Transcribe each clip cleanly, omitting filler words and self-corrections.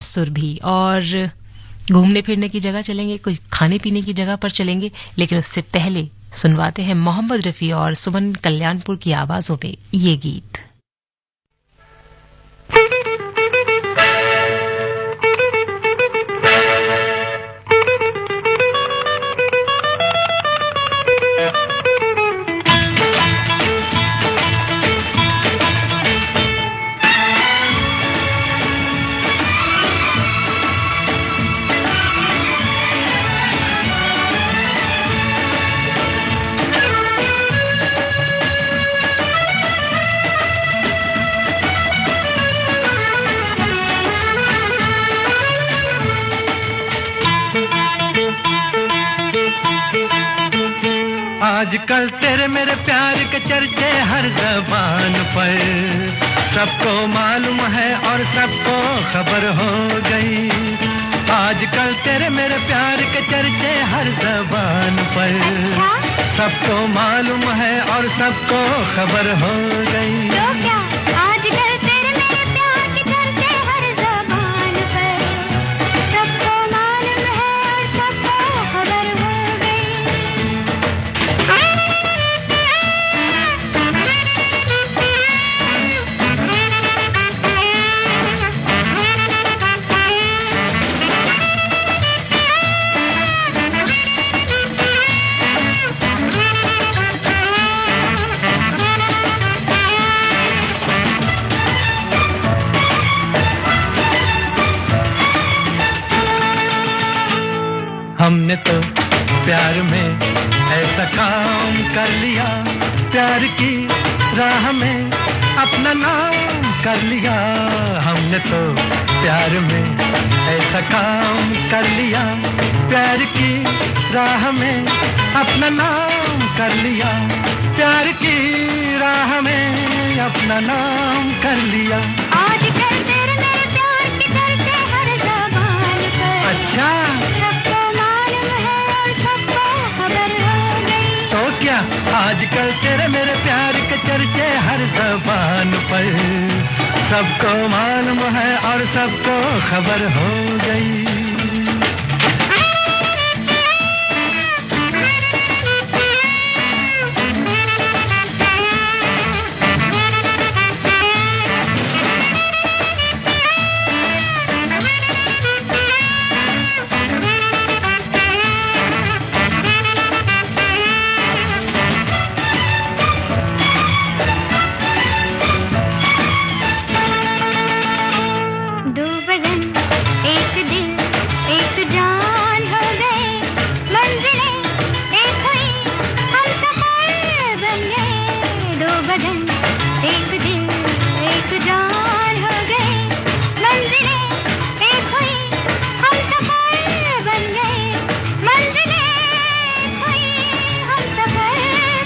सुर भी। और घूमने फिरने की जगह चलेंगे, कुछ खाने पीने की जगह पर चलेंगे, लेकिन उससे पहले सुनवाते हैं मोहम्मद रफ़ी और सुमन कल्याणपुर की आवाजों में ये गीत। आजकल तेरे मेरे प्यार के चर्चे हर ज़बान पर, सबको मालूम है और सबको खबर हो गई। आजकल तेरे मेरे प्यार के चर्चे हर ज़बान पर, सबको मालूम है और सबको खबर हो गई। तो क्या आजकल तेरे मेरे प्यार के चर्चे हर ज़बान पर, सबको मालूम है और सबको खबर हो गई। हमने तो प्यार में ऐसा काम कर लिया, प्यार की राह में अपना नाम कर लिया। हमने तो प्यार में ऐसा काम कर लिया, प्यार की राह में अपना नाम कर लिया। प्यार की राह में अपना नाम कर लिया। आजकल तेरे मेरे प्यार के चर्चे हर ज़बान पर, अच्छा, सबको मालूम है और सबको खबर हो गई। तो क्या आजकल तेरे मेरे प्यार के चर्चे हर ज़बान पर, सबको मालूम है और सबको खबर हो गई। दो बदन एक दिल एक जान हो गए, मंजिलें एक हुई हम सफर बन गए। दो बदन एक दिल एक जान हो गए, मंजिलें एक हुई हम सफर बन गए। मंजिलें एक हुई हम सफर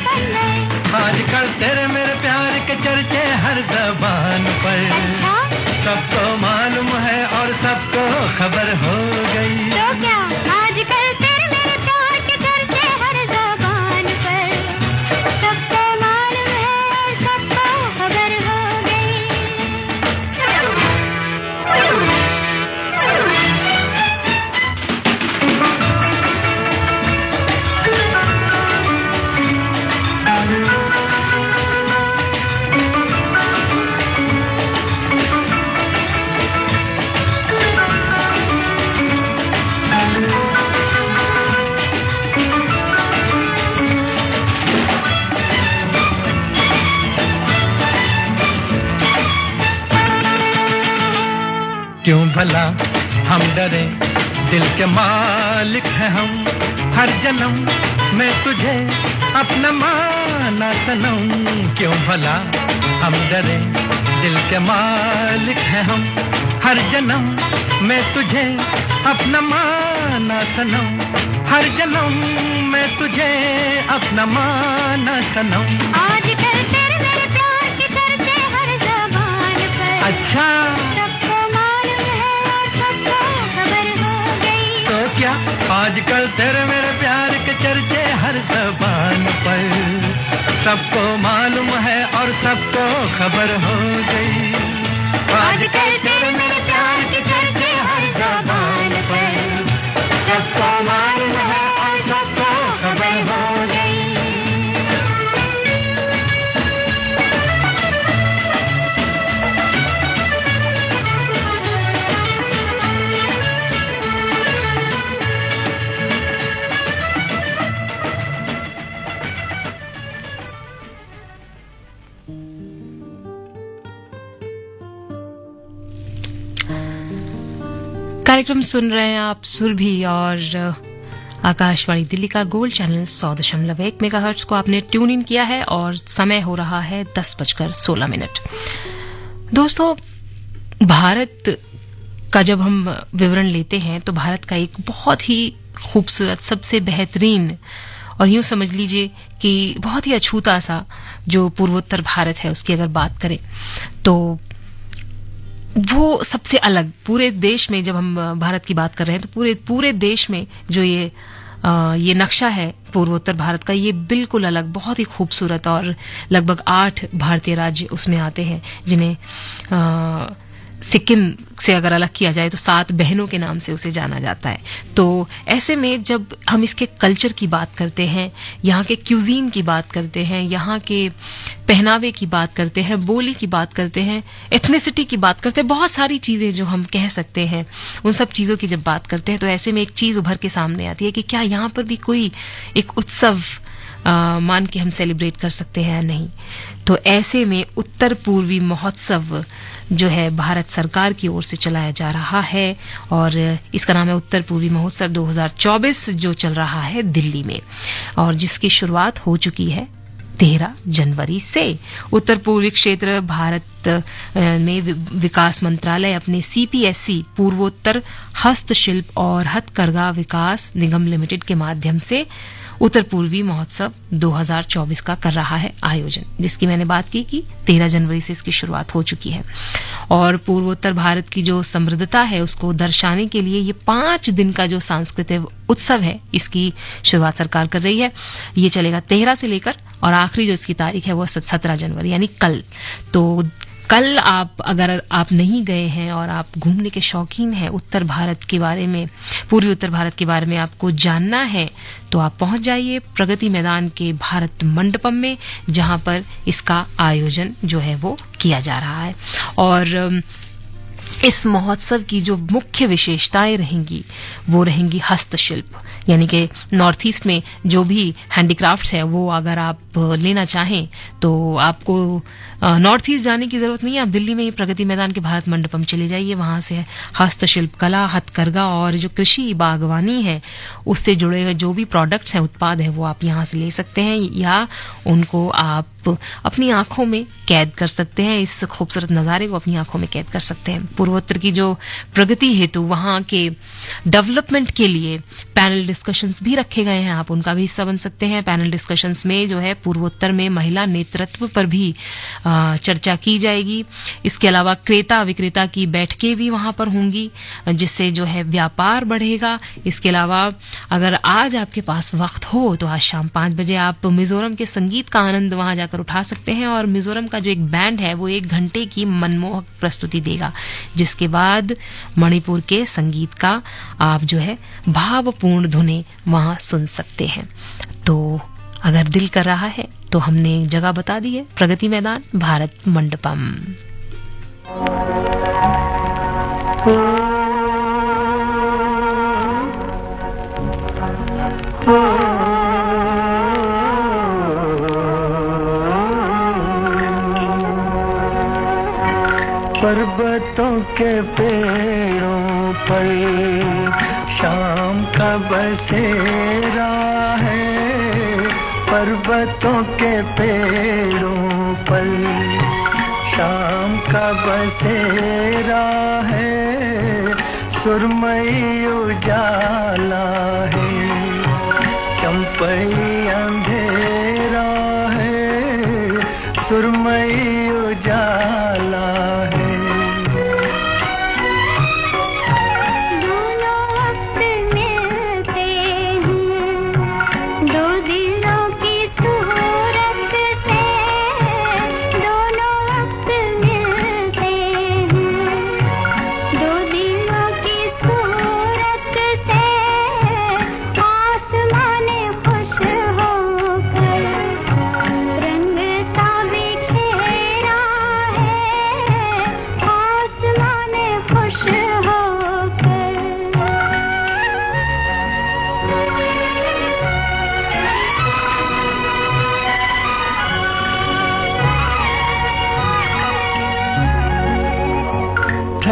बन गए। आजकल तेरे मेरे प्यार के चर्चे हर ज़बान पर, अच्छा, सबको मालूम है और सबको खबर हो गई। तो क्या आजकल तेरे मेरे प्यार के चर्चे हर ज़बान पर, सबको मालूम है और सबको खबर हो गई। क्यों भला हम डरे, दिल के मालिक हैं हम। हर जन्म मैं तुझे अपना माना सनम। क्यों भला हम डरे, दिल के मालिक हैं हम। हर जन्म मैं तुझे अपना माना सनम। हर जन्म मैं तुझे अपना माना सनम। आजकल तेरे मेरे प्यार के चर्चे हर ज़बान पर, अच्छा, सबको मालूम है और सबको खबर हो गई। तो क्या आजकल तेरे मेरे प्यार के चर्चे हर ज़बान पर, सबको मालूम है और सबको खबर हो गई। आजकल तेरे मेरे प्यार के चर्चे कार्यक्रम सुन रहे हैं आप सुरभि और आकाशवाणी दिल्ली का गोल्ड चैनल 100.1 मेगाहर्ट्ज को आपने ट्यून इन किया है और समय हो रहा है 10:16। दोस्तों, भारत का जब हम विवरण लेते हैं तो भारत का एक बहुत ही खूबसूरत, सबसे बेहतरीन और यूं समझ लीजिए कि बहुत ही अछूता सा जो पूर्वोत्तर भारत है उसकी अगर बात करें तो वो सबसे अलग पूरे देश में, जब हम भारत की बात कर रहे हैं तो पूरे देश में जो ये नक्शा है पूर्वोत्तर भारत का, ये बिल्कुल अलग, बहुत ही खूबसूरत और लगभग 8 भारतीय राज्य उसमें आते हैं जिन्हें सिक्किम से अगर अलग किया जाए तो 7 बहनों के नाम से उसे जाना जाता है। तो ऐसे में जब हम इसके कल्चर की बात करते हैं, यहाँ के क्यूजीन की बात करते हैं, यहाँ के पहनावे की बात करते हैं, बोली की बात करते हैं, एथनिसिटी की बात करते हैं, बहुत सारी चीजें जो हम कह सकते हैं, उन सब चीजों की जब बात करते हैं तो ऐसे में एक चीज उभर के सामने आती है कि क्या यहाँ पर भी कोई एक उत्सव मान के हम सेलिब्रेट कर सकते हैं या नहीं। तो ऐसे में उत्तर पूर्वी महोत्सव जो है भारत सरकार की ओर से चलाया जा रहा है और इसका नाम है उत्तर पूर्वी महोत्सव 2024 जो चल रहा है दिल्ली में और जिसकी शुरुआत हो चुकी है 13 जनवरी से। उत्तर पूर्वी क्षेत्र भारत में विकास मंत्रालय अपने CPSC पूर्वोत्तर हस्तशिल्प और हथकरघा विकास निगम लिमिटेड के माध्यम से उत्तर पूर्वी महोत्सव 2024 का कर रहा है आयोजन, जिसकी मैंने बात की कि 13 जनवरी से इसकी शुरुआत हो चुकी है। और पूर्वोत्तर भारत की जो समृद्धता है उसको दर्शाने के लिए ये 5 दिन का जो सांस्कृतिक उत्सव है इसकी शुरुआत सरकार कर रही है। ये चलेगा 13 से लेकर और आखिरी जो इसकी तारीख है वो 17 जनवरी यानी कल। तो कल अगर आप नहीं गए हैं और आप घूमने के शौकीन हैं, उत्तर भारत के बारे में, पूर्वी उत्तर भारत के बारे में आपको जानना है तो आप पहुंच जाइए प्रगति मैदान के भारत मंडपम में जहां पर इसका आयोजन जो है वो किया जा रहा है। और इस महोत्सव की जो मुख्य विशेषताएं रहेंगी वो रहेंगी हस्तशिल्प, यानी कि नॉर्थ ईस्ट में जो भी हैंडीक्राफ्ट्स है वो अगर आप लेना चाहें तो आपको नॉर्थ ईस्ट जाने की जरूरत नहीं है। आप दिल्ली में ही प्रगति मैदान के भारत मंडपम चले जाइए, वहां से हस्तशिल्प कला, हथकरघा और जो कृषि बागवानी है उससे जुड़े हुए जो भी प्रोडक्ट्स हैं, उत्पाद हैं, वो आप यहाँ से ले सकते हैं या उनको आप अपनी आंखों में कैद कर सकते हैं। इस खूबसूरत नजारे को अपनी आंखों में कैद कर सकते हैं। पूर्वोत्तर की जो प्रगति हेतु वहां के डेवलपमेंट के लिए पैनल डिस्कशंस भी रखे गए हैं, आप उनका भी हिस्सा बन सकते हैं। पैनल डिस्कशंस में जो है पूर्वोत्तर में महिला नेतृत्व पर भी चर्चा की जाएगी। इसके अलावा क्रेता विक्रेता की बैठकें भी वहां पर होंगी जिससे जो है व्यापार बढ़ेगा। इसके अलावा अगर आज आपके पास वक्त हो तो आज शाम 5 बजे आप मिजोरम के संगीत का आनंद वहां जाकर उठा सकते हैं और मिजोरम का जो एक बैंड है वो 1 घंटे की मनमोहक प्रस्तुति देगा, जिसके बाद मणिपुर के संगीत का आप जो है भावपूर्ण धुनें वहां सुन सकते हैं। तो अगर दिल कर रहा है तो हमने जगह बता दी है, प्रगति मैदान भारत मंडपम। पर्वतों के पेड़ों पर शाम का बसेरा है, पर्वतों के पेड़ों पर शाम का बसेरा है, सुरमई उजाला है, चंपई अंधेरा है, सुरमई उजाला है। आसमान खुश हो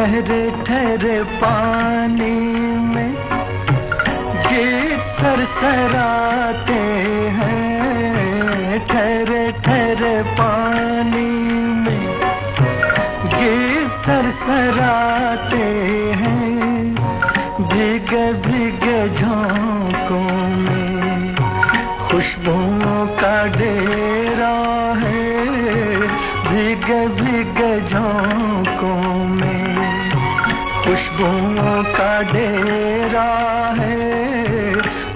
ठहरे ठहरे पानी में गीत सरसराते हैं, ठहरे ठहरे पानी में गीत सरसराते हैं, भीगे भीगे झोंकों में खुशबुओं का डेरा है, भीगे भीगे झोंकों में खुशबुओं का डेरा है,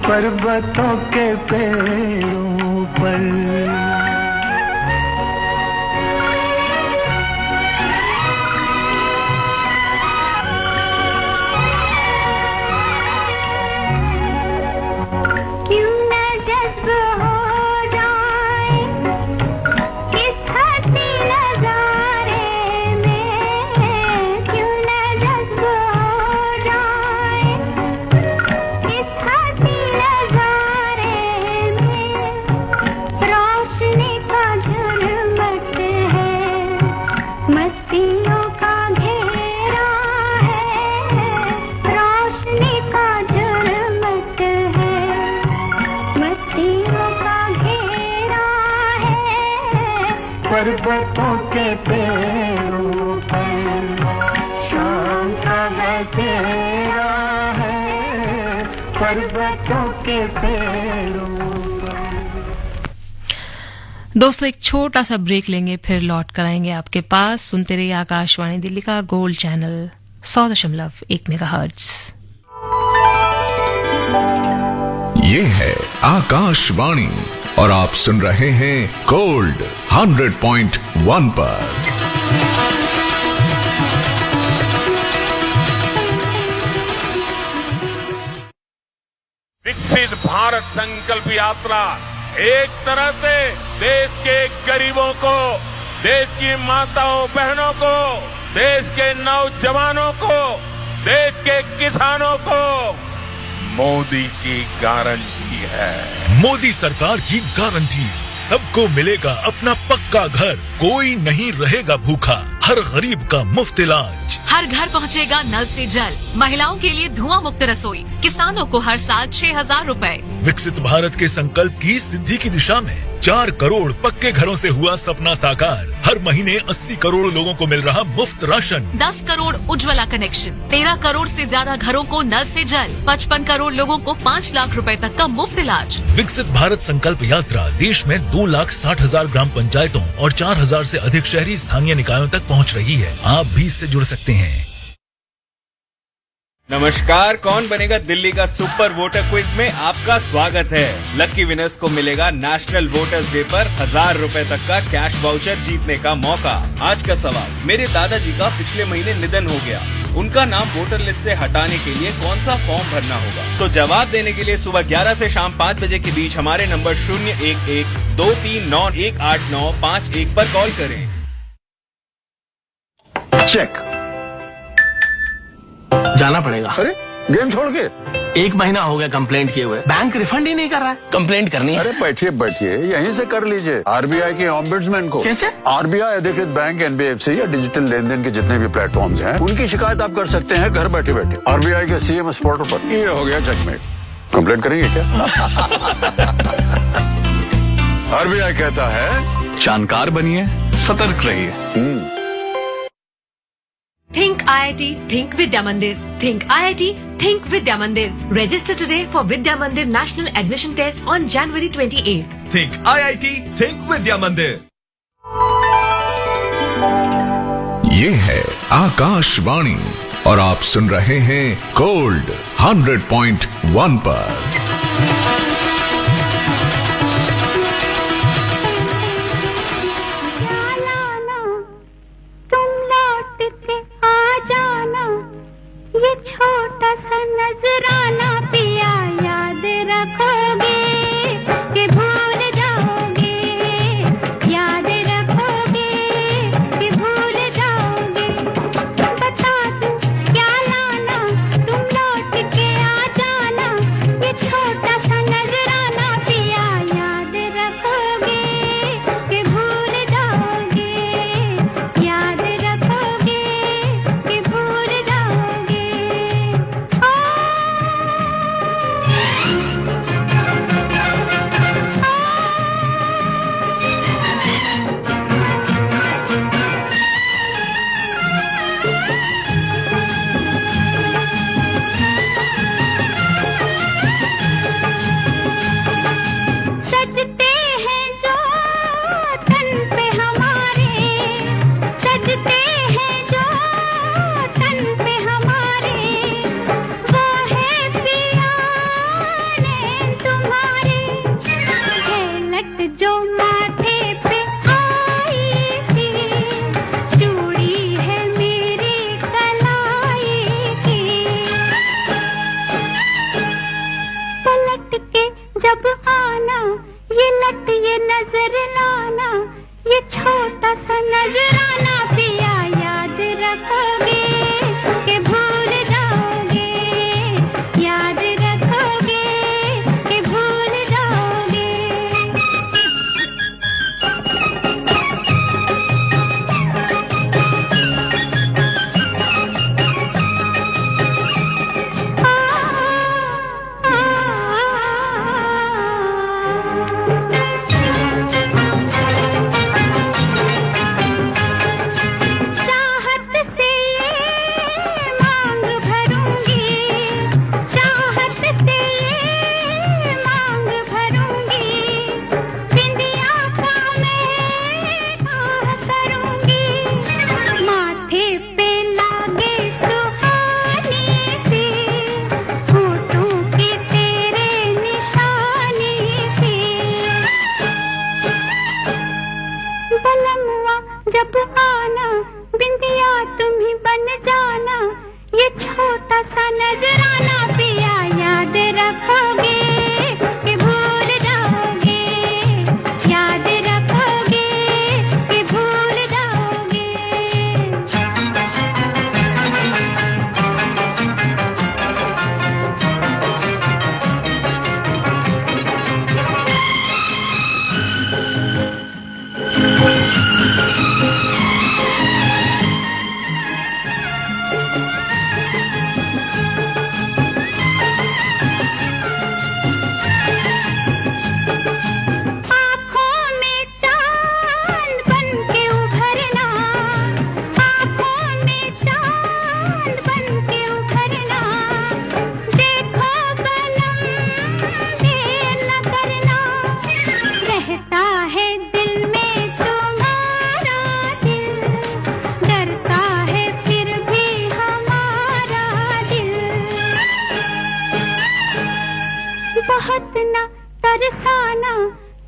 पर्वतों के पेड़ों पर। पर्वतों के पेड़ों पर शाम का बसेरा है, पर्वतों के पेड़ों पर। दोस्तों एक छोटा सा ब्रेक लेंगे, फिर लौट कर आएंगे आपके पास। सुनते रहिए आकाशवाणी दिल्ली का गोल्ड चैनल 100.1 मेगाहर्ट्ज। ये है आकाशवाणी और आप सुन रहे हैं गोल्ड 100.1 पर। विकसित भारत संकल्प यात्रा एक तरह से देश के गरीबों को, देश की माताओं बहनों को, देश के नौजवानों को, देश के किसानों को मोदी की गारंटी है। मोदी सरकार की गारंटी, सबको मिलेगा अपना पक्का घर, कोई नहीं रहेगा भूखा, हर गरीब का मुफ्त इलाज, हर घर पहुंचेगा नल से जल, महिलाओं के लिए धुआं मुक्त रसोई, किसानों को हर साल 6,000 रुपए। विकसित भारत के संकल्प की सिद्धि की दिशा में 4 करोड़ पक्के घरों से हुआ सपना साकार। हर महीने 80 करोड़ लोगों को मिल रहा मुफ्त राशन, 10 करोड़ उज्ज्वला कनेक्शन, 13 करोड़ से ज्यादा घरों को नल से जल, 55 करोड़ लोगों को 5 लाख रुपए तक का मुफ्त इलाज। विकसित भारत संकल्प यात्रा देश में 2,60,000 ग्राम पंचायतों और 4,000 से अधिक शहरी स्थानीय निकायों तक पहुंच रही है। आप भी इससे जुड़ सकते हैं। नमस्कार, कौन बनेगा दिल्ली का सुपर वोटर क्विज में आपका स्वागत है। लकी विनर्स को मिलेगा नेशनल वोटर्स डे पर 1,000 रुपए तक का कैश वाउचर जीतने का मौका। आज का सवाल, मेरे दादाजी का पिछले महीने निधन हो गया, उनका नाम वोटर लिस्ट से हटाने के लिए कौन सा फॉर्म भरना होगा? तो जवाब देने के लिए सुबह 11 से शाम 5 बजे के बीच हमारे नंबर 011-2391-89551 पर कॉल करें। चेक जाना पड़ेगा। अरे गेम छोड़ के 1 महीना हो गया कंप्लेंट किए हुए, बैंक रिफंड ही नहीं कर रहा है। कंप्लेंट करनी है। अरे बैठिए बैठिए, यहीं से कर लीजिए आरबीआई के ऑम्बुड्समैन को। कैसे? आरबीआई अधिकृत बैंक, एनबीएफसी या डिजिटल लेन देन के जितने भी प्लेटफॉर्म्स हैं, उनकी शिकायत आप कर सकते हैं घर बैठे बैठे आरबीआई के सीएमएस पोर्टल पर। ये हो गया चेकमेट। कंप्लेंट करेंगे क्या? आरबीआई कहता है जानकार बनिए, सतर्क रहिए। Think IIT, Think Vidya Mandir. Think IIT, Think Vidya Mandir. Register today for Vidya Mandir National Admission Test on January 28th. Think IIT, Think Vidya Mandir. ये है आकाशवाणी और आप सुन रहे हैं गोल्ड 100.1 पर। छोटा सा नजराना पिया याद रखोगे कि भूल जाओगे, याद रखोगे कि भूल जाओगे। बता दूं क्या लाना, तुम लौट के आ जाना, ये छोटा सा नजराना पिया याद रखोगे कि भूल जाओगे, याद रखोगे कि भूल बहुत न तरसाना,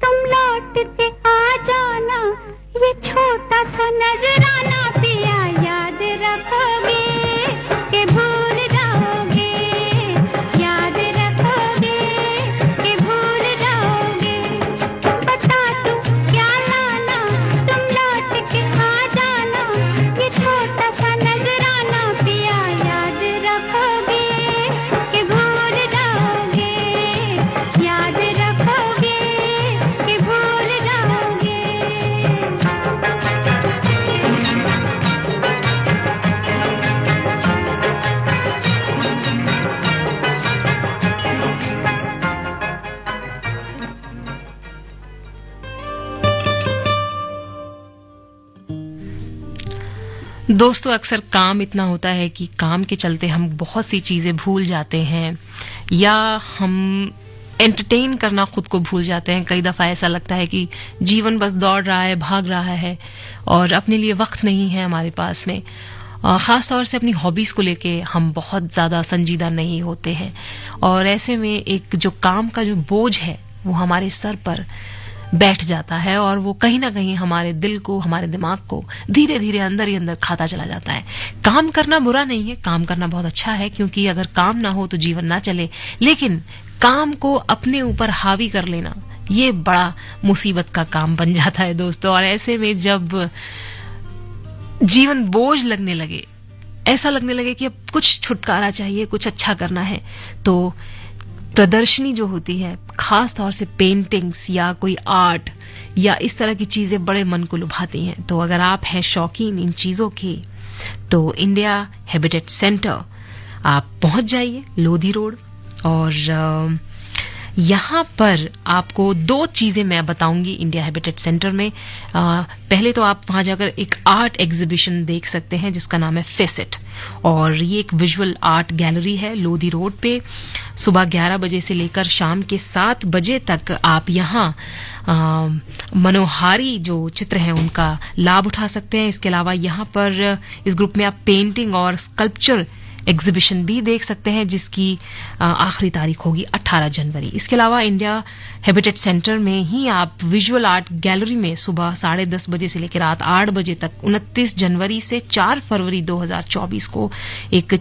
तुम लौट के आ जाना, ये छोटा सा नजराना पिया याद रखोगे कि भूल जाओगे, याद रखोगे कि भूल जाओगे। बता तू क्या लाना, तुम लौट के आ जाना, ये छोटा सा नजराना पिया याद रखोगे कि भूल जाओगे, याद रखोगे कि भूल जाओगे। दोस्तों, अक्सर काम इतना होता है कि काम के चलते हम बहुत सी चीजें भूल जाते हैं या हम एंटरटेन करना खुद को भूल जाते हैं। कई दफा ऐसा लगता है कि जीवन बस दौड़ रहा है, भाग रहा है और अपने लिए वक्त नहीं है हमारे पास में। खास तौर से अपनी हॉबीज को लेके हम बहुत ज्यादा संजीदा नहीं होते हैं और ऐसे में एक जो काम का जो बोझ है वो हमारे सर पर बैठ जाता है और वो कहीं ना कहीं हमारे दिल को, हमारे दिमाग को धीरे धीरे अंदर ही अंदर खाता चला जाता है। काम करना बुरा नहीं है, काम करना बहुत अच्छा है, क्योंकि अगर काम ना हो तो जीवन ना चले, लेकिन काम को अपने ऊपर हावी कर लेना ये बड़ा मुसीबत का काम बन जाता है दोस्तों। और ऐसे में जब जीवन बोझ लगने लगे, ऐसा लगने लगे कि अब कुछ छुटकारा चाहिए, कुछ अच्छा करना है, तो प्रदर्शनी जो होती है, खास तौर से पेंटिंग्स या कोई आर्ट या इस तरह की चीजें बड़े मन को लुभाती हैं। तो अगर आप हैं शौकीन इन चीजों के, तो इंडिया हैबिटेट सेंटर आप पहुंच जाइए, लोधी रोड। और यहाँ पर आपको दो चीजें मैं बताऊंगी इंडिया हैबिटेट सेंटर में। पहले तो आप वहां जाकर एक आर्ट एग्जीबिशन देख सकते हैं जिसका नाम है फेसेट, और ये एक विजुअल आर्ट गैलरी है लोधी रोड पे। सुबह 11 बजे से लेकर शाम के 7 बजे तक आप यहाँ मनोहारी जो चित्र हैं उनका लाभ उठा सकते हैं। इसके अलावा यहाँ पर इस ग्रुप में आप पेंटिंग और स्कल्पचर एग्जीबिशन भी देख सकते हैं जिसकी आखिरी तारीख होगी 18 जनवरी। इसके अलावा इंडिया हैबिटेट सेंटर में ही आप विजुअल आर्ट गैलरी में सुबह 10:30 बजे से लेकर रात 8 बजे तक 29 जनवरी से 4 फरवरी 2024 को एक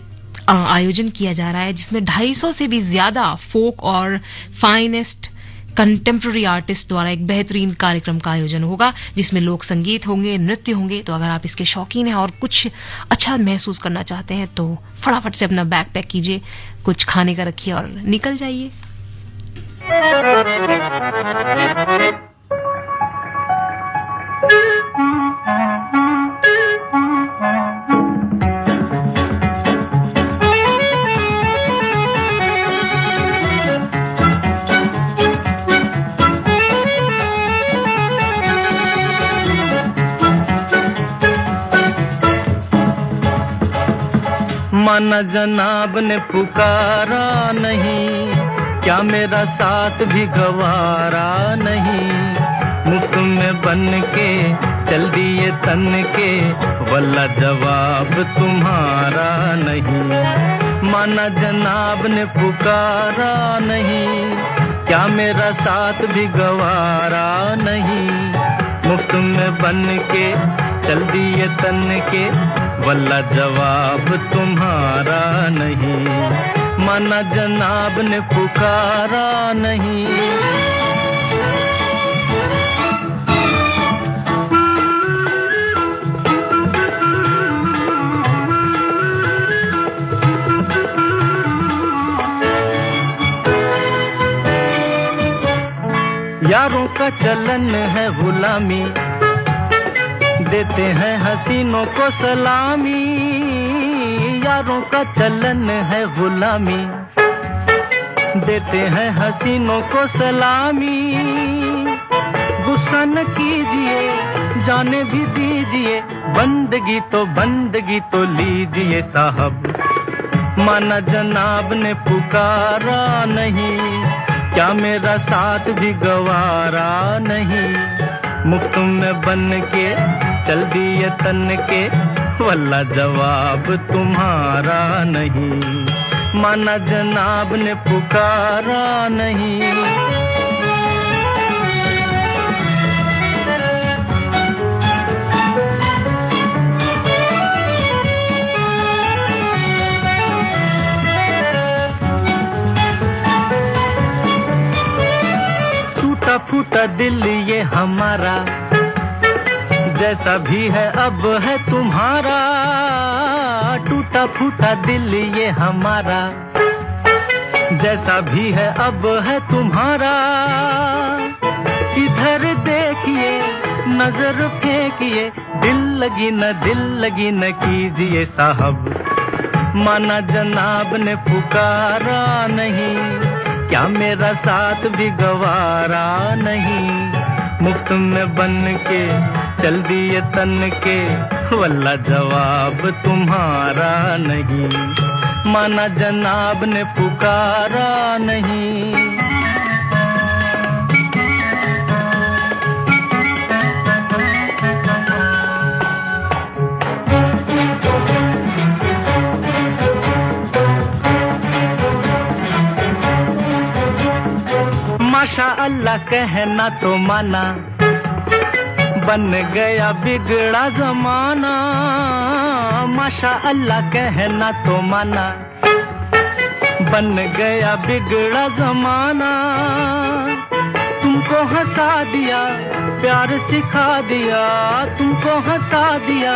आयोजन किया जा रहा है जिसमें 250 से भी ज्यादा फोक और फाइनेस्ट कंटेम्प्रेरी आर्टिस्ट द्वारा एक बेहतरीन कार्यक्रम का आयोजन होगा जिसमें लोक संगीत होंगे, नृत्य होंगे। तो अगर आप इसके शौकीन हैं और कुछ अच्छा महसूस करना चाहते हैं तो फटाफट से अपना बैग पैक कीजिए, कुछ खाने का रखिए और निकल जाइए। माना जनाब ने पुकारा नहीं, क्या मेरा साथ भी गवारा नहीं। मुफ्त में बन के चल दिए तन के, वल्ला जवाब तुम्हारा नहीं। माना जनाब ने पुकारा नहीं, क्या मेरा साथ भी गवारा नहीं। मुफ्त में बन के चल दिए तन के, वल्ला जवाब तुम्हारा नहीं। माना जनाब ने पुकारा नहीं। यारों का चलन है गुलामी, देते हैं हसीनों को सलामी। यारों का चलन है गुलामी, देते हैं हसीनों को सलामी। गुस्सा न कीजिए, जाने भी दीजिए, बंदगी तो लीजिए साहब। माना जनाब ने पुकारा नहीं, क्या मेरा साथ भी गवारा नहीं। मुफ्त में बन के चल दिए तन के, वल्ला जवाब तुम्हारा नहीं। माना जनाब ने पुकारा नहीं। टूटा फूटा दिल ये हमारा, जैसा भी है अब है तुम्हारा। टूटा फूटा दिल ये हमारा, जैसा भी है अब है तुम्हारा। इधर देखिए नजर फेंकिए, दिल लगी न कीजिए साहब। माना जनाब ने पुकारा नहीं, क्या मेरा साथ भी गवारा नहीं। मुफ्त में बन के चल दिए तन के, वल्ला जवाब तुम्हारा नहीं। माना जनाब ने पुकारा नहीं। माशा अल्लाह कहना तो माना, बन गया बिगड़ा जमाना। माशा अल्लाह कहना तो माना, बन गया बिगड़ा जमाना। तुमको हंसा दिया प्यार सिखा दिया, तुमको हंसा दिया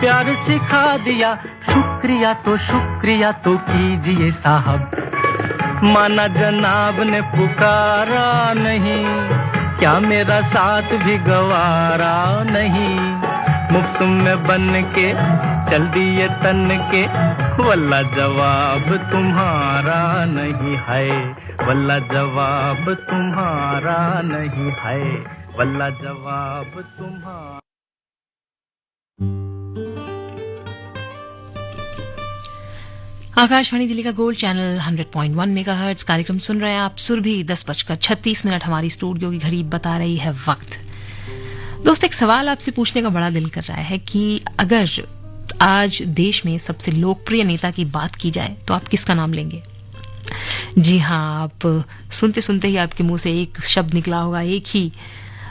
प्यार सिखा दिया। शुक्रिया तो कीजिए साहब। माना जनाब ने पुकारा नहीं, क्या मेरा साथ भी गवारा नहीं। मुफ्त में बन के चल दिए तन के, वल्ला जवाब तुम्हारा नहीं है। वल्ला जवाब तुम्हारा नहीं है। वल्ला जवाब तुम्हारा। आकाशवाणी दिल्ली का गोल्ड चैनल 100.1 मेगाहर्ट्ज कार्यक्रम सुन रहे हैं आप। सुरभि 10:36 हमारी स्टूडियो की घड़ी बता रही है वक्त। दोस्त, एक सवाल आपसे पूछने का बड़ा दिल कर रहा है कि अगर आज देश में सबसे लोकप्रिय नेता की बात की जाए तो आप किसका नाम लेंगे? जी हाँ, आप सुनते सुनते ही आपके मुंह से एक शब्द निकला होगा, एक ही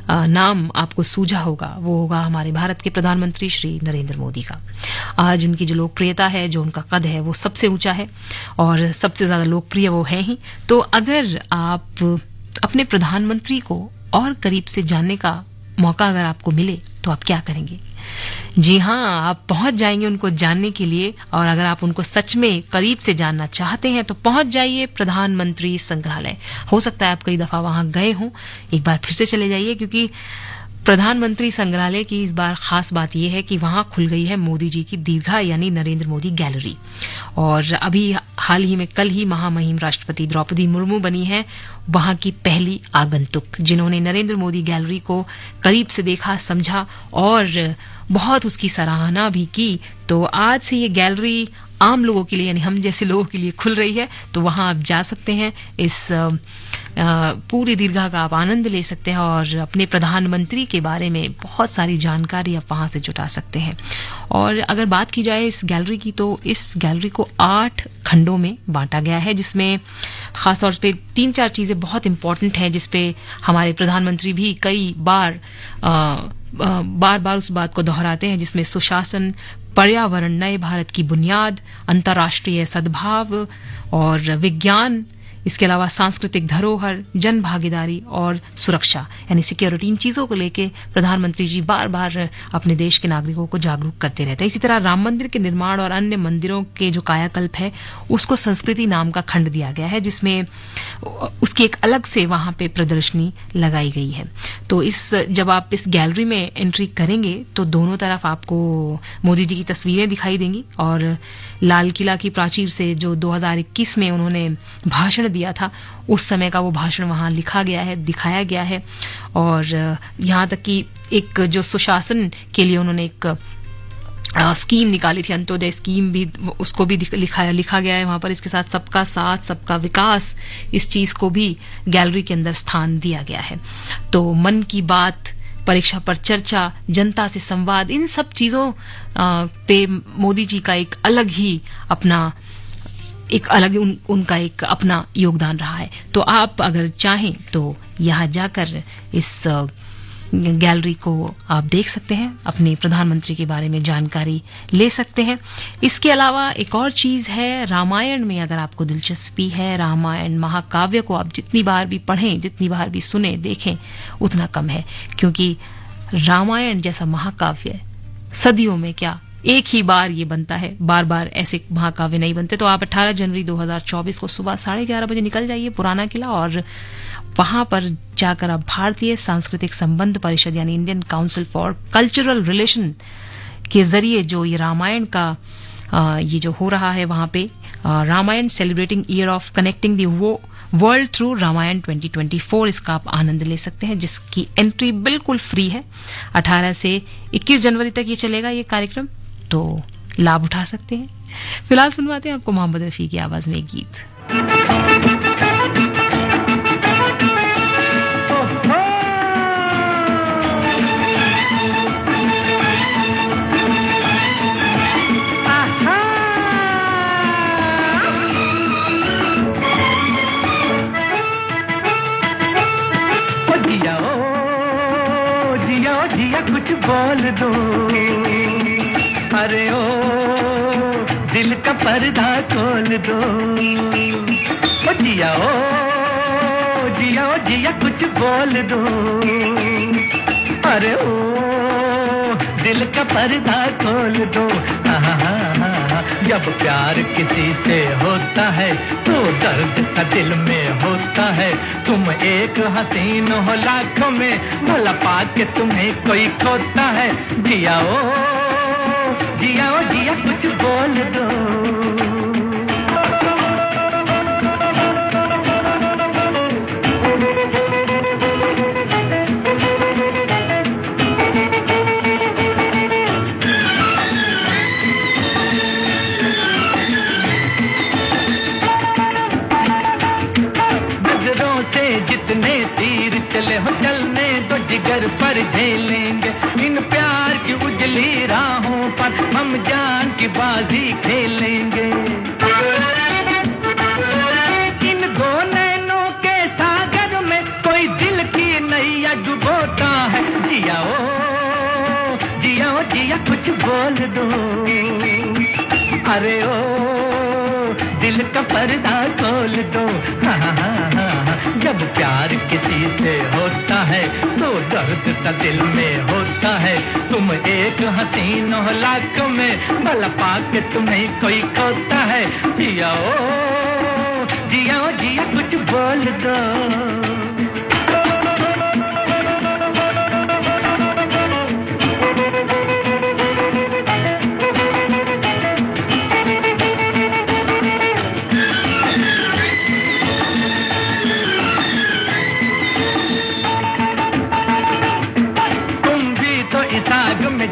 नाम आपको सूझा होगा, वो होगा हमारे भारत के प्रधानमंत्री श्री नरेंद्र मोदी का। आज उनकी जो लोकप्रियता है, जो उनका कद है, वो सबसे ऊंचा है और सबसे ज्यादा लोकप्रिय वो है ही। तो अगर आप अपने प्रधानमंत्री को और करीब से जानने का मौका अगर आपको मिले तो आप क्या करेंगे? जी हाँ, आप पहुंच जाएंगे उनको जानने के लिए। और अगर आप उनको सच में करीब से जानना चाहते हैं तो पहुंच जाइए प्रधानमंत्री संग्रहालय। हो सकता है आप कई दफा वहां गए हों, एक बार फिर से चले जाइए, क्योंकि प्रधानमंत्री संग्रहालय की इस बार खास बात यह है कि वहां खुल गई है मोदी जी की दीर्घा यानी नरेंद्र मोदी गैलरी। और अभी हाल ही में कल ही महामहिम राष्ट्रपति द्रौपदी मुर्मू बनी है वहां की पहली आगंतुक, जिन्होंने नरेंद्र मोदी गैलरी को करीब से देखा, समझा और बहुत उसकी सराहना भी की। तो आज से ये गैलरी आम लोगों के लिए यानी हम जैसे लोगों के लिए खुल रही है, तो वहां आप जा सकते हैं, इस पूरी दीर्घा का आप आनंद ले सकते हैं और अपने प्रधानमंत्री के बारे में बहुत सारी जानकारी आप वहां से जुटा सकते हैं। और अगर बात की जाए इस गैलरी की, तो इस गैलरी को 8 खंडों में बांटा गया है, जिसमें खासतौर पे 3-4 चीजें बहुत इंपॉर्टेंट हैं, जिसपे हमारे प्रधानमंत्री भी कई बार बार उस बात को दोहराते हैं, जिसमें सुशासन, पर्यावरण, नए भारत की बुनियाद, अंतर्राष्ट्रीय सद्भाव और विज्ञान, इसके अलावा सांस्कृतिक धरोहर, जन भागीदारी और सुरक्षा यानी सिक्योरिटी। इन चीजों को लेके प्रधानमंत्री जी बार बार अपने देश के नागरिकों को जागरूक करते रहते हैं। इसी तरह राम मंदिर के निर्माण और अन्य मंदिरों के जो कायाकल्प है उसको संस्कृति नाम का खंड दिया गया है, जिसमें उसकी एक अलग से वहां पे प्रदर्शनी लगाई गई है। तो जब आप इस गैलरी में एंट्री करेंगे तो दोनों तरफ आपको मोदी जी की तस्वीरें दिखाई देंगी और लाल किला की प्राचीर से जो 2021 में उन्होंने भाषण दिया था उस समय का वो भाषण वहां लिखा गया है, दिखाया गया है। और यहां तक कि एक जो सुशासन के लिए उन्होंने एक स्कीम निकाली थी, अंत्योदय स्कीम भी, उसको भी लिखा गया है वहां पर। इसके साथ सबका साथ सबका विकास, इस चीज को भी गैलरी के अंदर स्थान दिया गया है। तो मन की बात, परीक्षा पर चर्चा, जनता से संवाद, इन सब चीजों पे मोदी जी का एक अलग ही अपना एक अलग उनका एक अपना योगदान रहा है। तो आप अगर चाहें तो यहाँ जाकर इस गैलरी को आप देख सकते हैं, अपने प्रधानमंत्री के बारे में जानकारी ले सकते हैं। इसके अलावा एक और चीज है, रामायण में अगर आपको दिलचस्पी है, रामायण महाकाव्य को आप जितनी बार भी पढ़ें, जितनी बार भी सुने देखें उतना कम है, क्योंकि रामायण जैसा महाकाव्य सदियों में क्या एक ही बार ये बनता है, बार बार ऐसे महाकाव्य नहीं बनते। तो आप 18 जनवरी 2024 को सुबह 11:30 बजे निकल जाइए पुराना किला, और वहां पर जाकर आप भारतीय सांस्कृतिक संबंध परिषद यानी Indian council for cultural relation के जरिए जो ये रामायण का ये जो हो रहा है वहां पे, Ramayan celebrating year of connecting the world through Ramayan 2024, इसका आप आनंद ले सकते हैं, जिसकी एंट्री बिल्कुल फ्री है। 18 से 21 जनवरी तक ये चलेगा ये कार्यक्रम, तो लाभ उठा सकते हैं। फिलहाल सुनवाते हैं आपको मोहम्मद रफी की आवाज में एक गीत। कुछ बोल दो, अरे ओ दिल का पर्दा खोल दो, जिया जिया कुछ बोल दो, अरे ओ दिल का पर्दा खोल दो। जब प्यार किसी से होता है तो दर्द सा दिल में होता है, तुम एक हसीन हो लाखों में, भला पाके तुम्हें कोई खोता है, जिया जिया कुछ बोल दो। जितने तीर चले हो चलने तो जिगर पर झेलेंगे, इन प्यार की उजली राहों पर हम जान की बाजी खेलेंगे। इन दो नैनों के सागर में कोई दिल की नैया डुबोता है, जिया जिया कुछ बोल दो, अरे ओ दिल का पर्दा खोल दो। जब प्यार किसी से होता है तो दर्द सा दिल में होता है, तुम एक हसीन हो लाखों में, भला पाके तुम्हें कोई खोता है, जिया जिया कुछ बोल दो।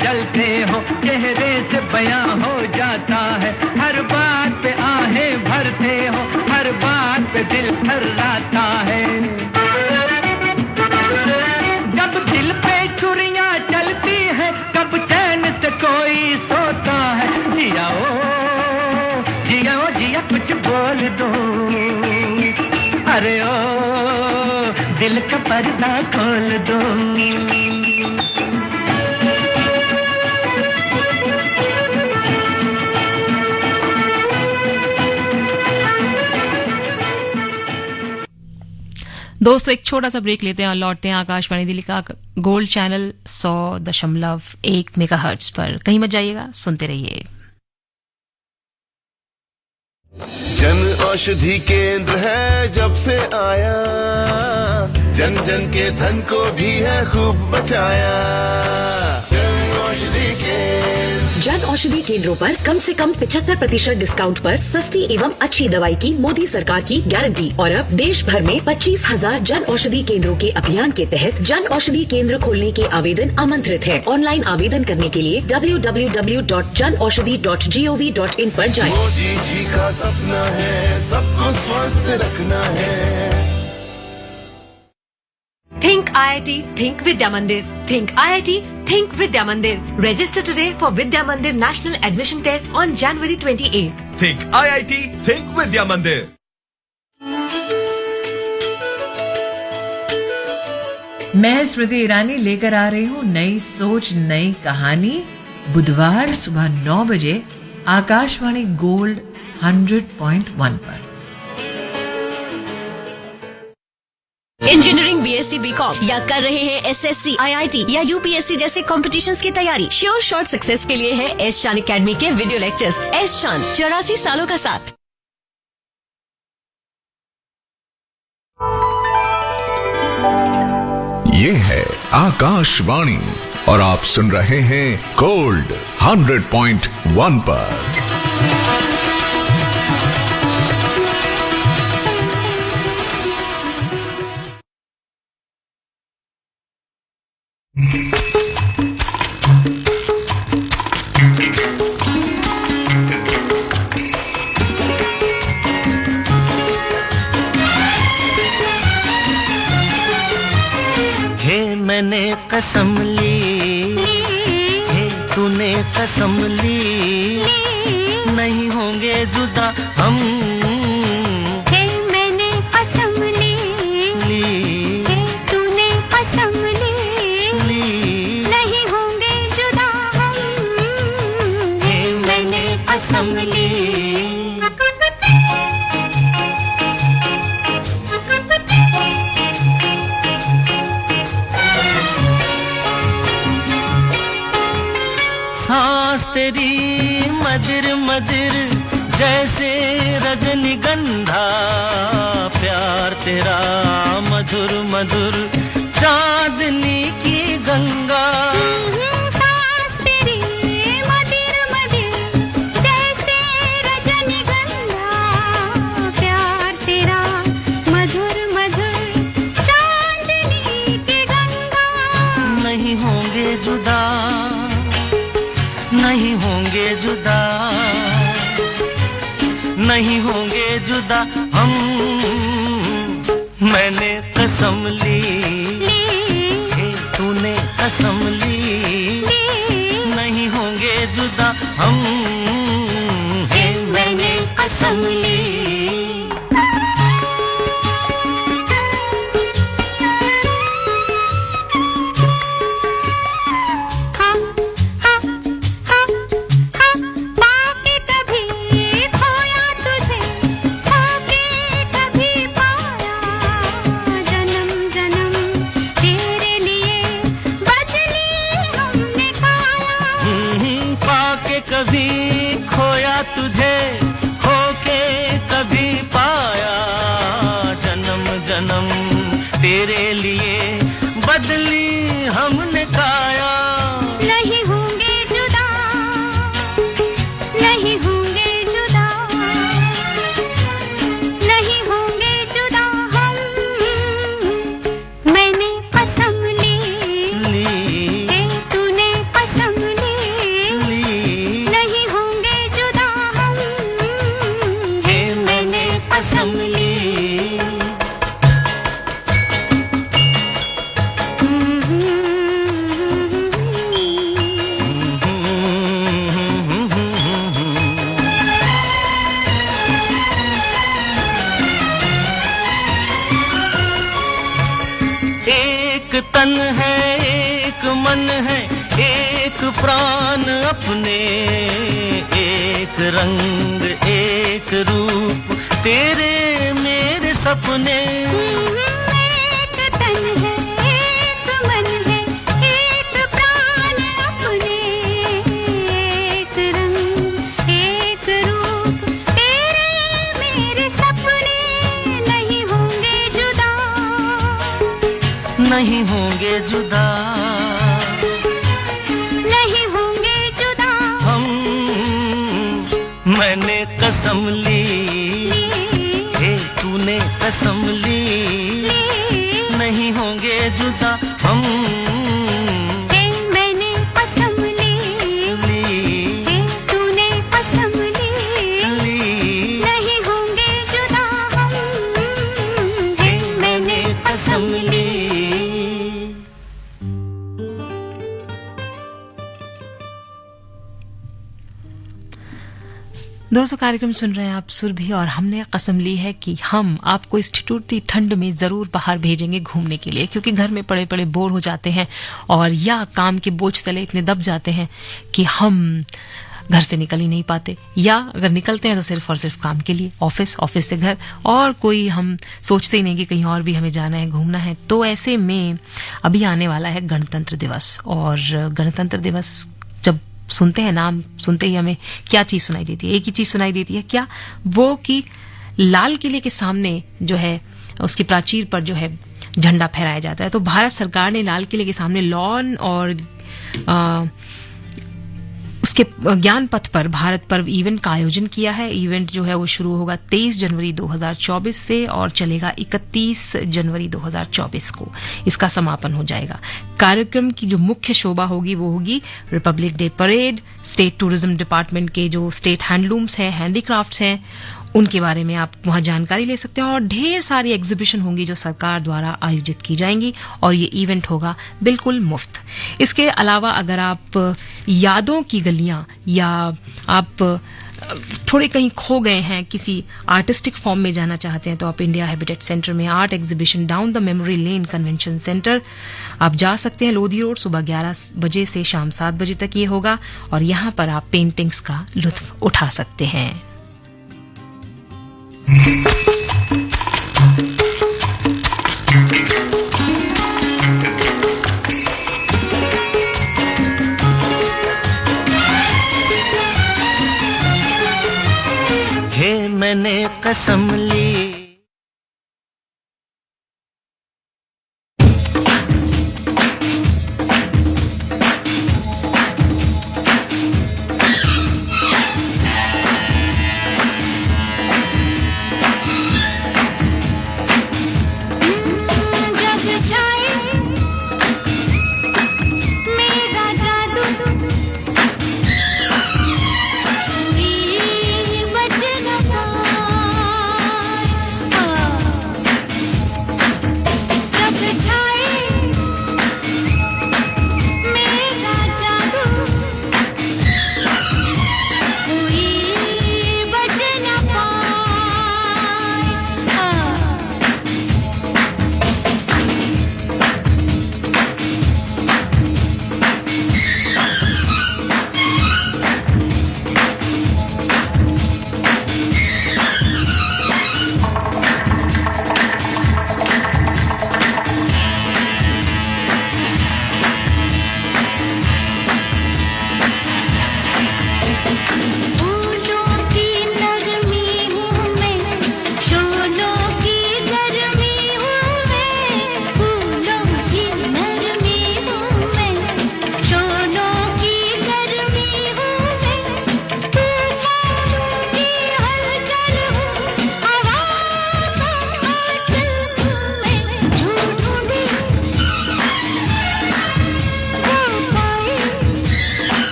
जलते हो चेहरे से बयां हो जाता है, हर बात पे आहें भरते हो, हर बात पे दिल थर्राता है। जब दिल पे छुरियां चलती हैं, कब चैन से कोई सोता है, जिया जिया कुछ बोल दो, अरे ओ दिल का पर्दा खोल दो। दोस्तों एक छोटा सा ब्रेक लेते हैं और लौटते हैं आकाशवाणी दिल्ली का गोल्ड चैनल 100.1 मेगाहर्ट्ज पर। कहीं मत जाइएगा, सुनते रहिए। जन औषधि केंद्र है जब से आया, जन जन के धन को भी है खूब बचाया। जन औषधि केंद्र, जन औषधि केंद्रों पर कम से कम 75% डिस्काउंट पर सस्ती एवं अच्छी दवाई की मोदी सरकार की गारंटी। और अब देश भर में 25,000 जन औषधि केंद्रों के अभियान के तहत जन औषधि केंद्र खोलने के आवेदन आमंत्रित है। ऑनलाइन आवेदन करने के लिए www.janaushadhi.gov.in पर जाएं। मोदी जी का सपना है सबको स्वस्थ रखना है। Think IIT Think Vidya Mandir. Think IIT Think Vidya Mandir. Register today for Vidya Mandir National Admission Test on January 28th. Think IIT Think Vidya Mandir. मैं स्मृति ईरानी लेकर आ रही हूँ नई सोच नई कहानी बुधवार सुबह 9 बजे आकाशवाणी गोल्ड 100.1 पर। इंजीनियरिंग BSc BCom या कर रहे हैं SSC IIT या UPSC जैसे कॉम्पिटिशन्स की तैयारी। श्योर शॉर्ट सक्सेस के लिए है एस चान अकेडमी के वीडियो लेक्चर्स। एस चान 84 सालों का साथ। ये है आकाशवाणी और आप सुन रहे हैं गोल्ड 100.1 पर। मैंने कसम ली, हे तूने कसम ली, नहीं होंगे जुदा हम। हे मैंने कसम ली, हे तूने कसम ली, नहीं होंगे जुदा हम। हे मैंने कसम ली। सांस तेरी मदिर मदिर जैसे रजनीगंधा, प्यार तेरा मधुर मधुर चांदनी की गंगा। सांस तेरी मदिर मदिर जैसे रजनीगंधा, प्यार तेरा मधुर मधुर चांदनी की गंगा। नहीं होंगे जुदा, नहीं होंगे जुदा, नहीं होंगे जुदा हम। मैंने कसम ली, हे तूने कसम ली, नहीं होंगे जुदा हम। हे मैंने कसम ली। कभी खोया तुझे होके कभी पाया, जन्म जन्म तेरे लिए बदली हमने काया। नहीं होंगे जुदा, नहीं होंगे जुदा, नहीं होंगे जुदा हम। मैंने कसम ली, हे तूने कसम ली, नहीं होंगे जुदा हम। हे मैंने कसम ली। एक तन है एक मन है एक प्राण अपने, एक रंग एक रूप तेरे मेरे सपने। एक तन है एक मन है एक प्राण अपने, एक रंग एक रूप तेरे मेरे सपने। नहीं होंगे जुदा, नहीं होंगे जुदा, नहीं होंगे जुदा हम। मैंने कसम ली, हे तूने कसम ली, नहीं होंगे जुदा हम। हे मैंने कसम ली, हे तूने कसम ली, नहीं होंगे जुदा हम। हे मैंने कसम ली। दोस्तों, कार्यक्रम सुन रहे हैं आप सुरभि, और हमने कसम ली है कि हम आपको इस ठिठुरती ठंड में जरूर बाहर भेजेंगे घूमने के लिए, क्योंकि घर में पड़े पड़े बोर हो जाते हैं और या काम के बोझ तले इतने दब जाते हैं कि हम घर से निकल ही नहीं पाते, या अगर निकलते हैं तो सिर्फ और सिर्फ काम के लिए, ऑफिस से घर, और कोई हम सोचते ही नहीं कि कहीं और भी हमें जाना है, घूमना है। तो ऐसे में अभी आने वाला है गणतंत्र दिवस, और गणतंत्र दिवस जब सुनते हैं, नाम सुनते ही हमें क्या चीज सुनाई देती है? एक ही चीज सुनाई देती है, क्या? वो कि लाल किले के सामने जो है उसकी प्राचीर पर जो है झंडा फहराया जाता है। तो भारत सरकार ने लाल किले के सामने लॉन और उसके ज्ञान पथ पर भारत पर्व इवेंट का आयोजन किया है। इवेंट जो है वो शुरू होगा 23 जनवरी 2024 से और चलेगा 31 जनवरी 2024 को इसका समापन हो जाएगा। कार्यक्रम की जो मुख्य शोभा होगी वो होगी Republic day parade. State tourism department के जो स्टेट हैंडलूम्स हैं, हैंडीक्राफ्ट्स हैं, उनके बारे में आप वहां जानकारी ले सकते हैं, और ढेर सारी एग्जीबिशन होंगी जो सरकार द्वारा आयोजित की जाएंगी, और ये इवेंट होगा बिल्कुल मुफ्त। इसके अलावा अगर आप यादों की गलियां, या आप थोड़े कहीं खो गए हैं, किसी आर्टिस्टिक फॉर्म में जाना चाहते हैं, तो आप इंडिया हैबिटेट सेंटर में art exhibition down the memory lane convention centre आप जा सकते हैं। लोधी रोड, सुबह 11 बजे से शाम 7 बजे तक ये होगा, और यहां पर आप पेंटिंग्स का लुत्फ उठा सकते हैं। हे मैंने कसम ली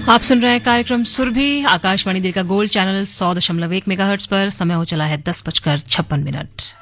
आप सुन रहे हैं कार्यक्रम सुरभि आकाशवाणी दिल का गोल्ड चैनल 100.1 मेगाहर्ट्ज पर। समय हो चला है 10:56।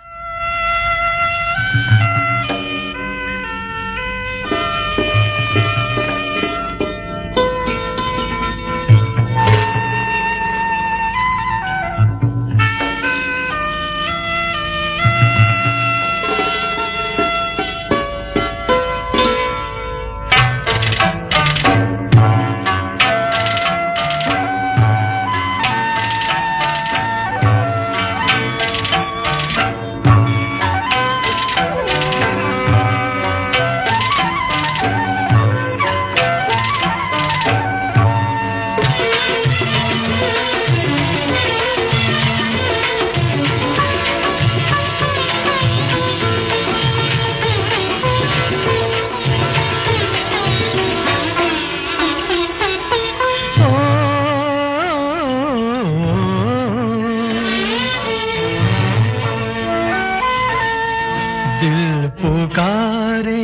पुकारे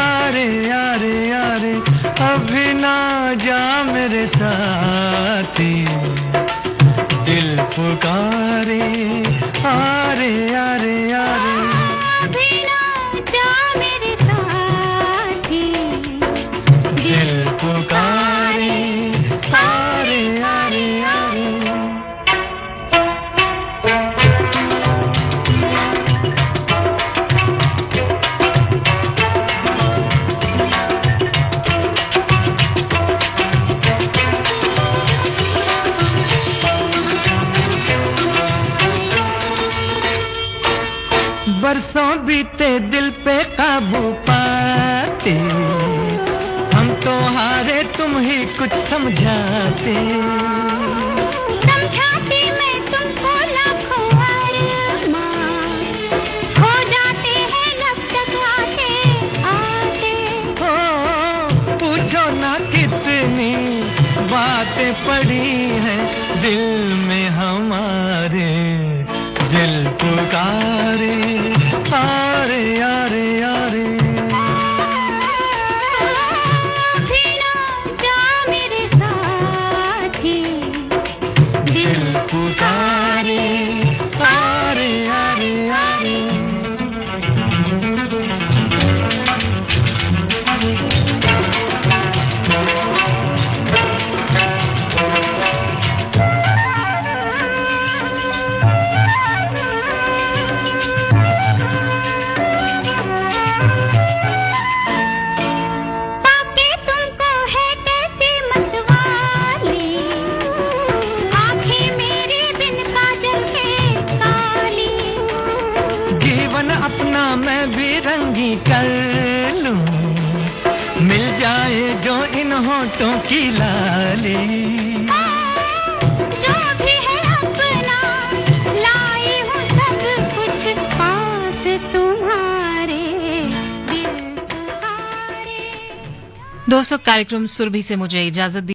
आरे आरे आरे अभी ना जा मेरे साथी दिल पुकारे आरे आरे आरे अभी ना जा मेरे साथी दिल पुकारे आरे आरे आरे बरसों बीते दिल पे काबू पाते हम तो हारे तुम ही कुछ समझाते समझाती मैं तुमको लाखों अरमान खो जाते हैं लब तक आते आते हो पूछो ना कितनी बातें पड़ी हैं दिल में हमारे दिल पुकारे आरे आरे आरे अभी ना जा मेरे साथी दिल पुकारे आरे आरे आरे अपना मैं भी रंगी कर लूं मिल जाए जो इन होठों की लाली जो भी है अपना लाई हूँ सब कुछ पास तुम्हारे दिल पुकारे। दोस्तों कार्यक्रम सुरभि से मुझे इजाजत